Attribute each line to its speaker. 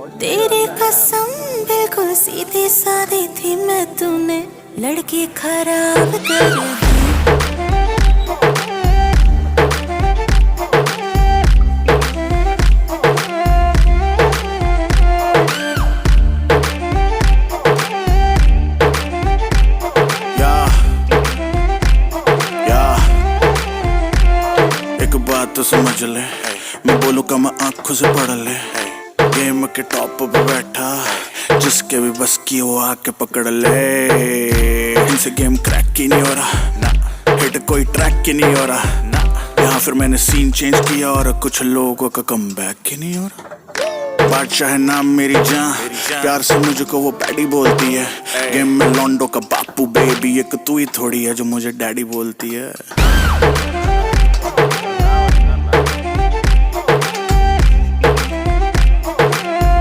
Speaker 1: तेरी कसम बिल्कुल सीधी सादी थी मैं, तूने लड़की खराब कर दी।
Speaker 2: एक बात तो समझ ले, मैं बोलूँ का मैं आंखों से पढ़ ले। गेम के टॉप पे बैठा, जिसके भी बस की वो आके पकड़ ले। इनसे गेम क्रैक ही नहीं हो रहा ना, हिट कोई ट्रैक ही नहीं हो रहा ना। यहाँ फिर मैंने सीन चेंज किया और कुछ लोगों का कमबैक ही नहीं हो रहा। बादशाह है नाम मेरी जान, प्यार से मुझको वो पैडी बोलती है। गेम में लॉन्डो का बापू बेबी, एक तू ही थोड़ी है जो मुझे डैडी बोलती है।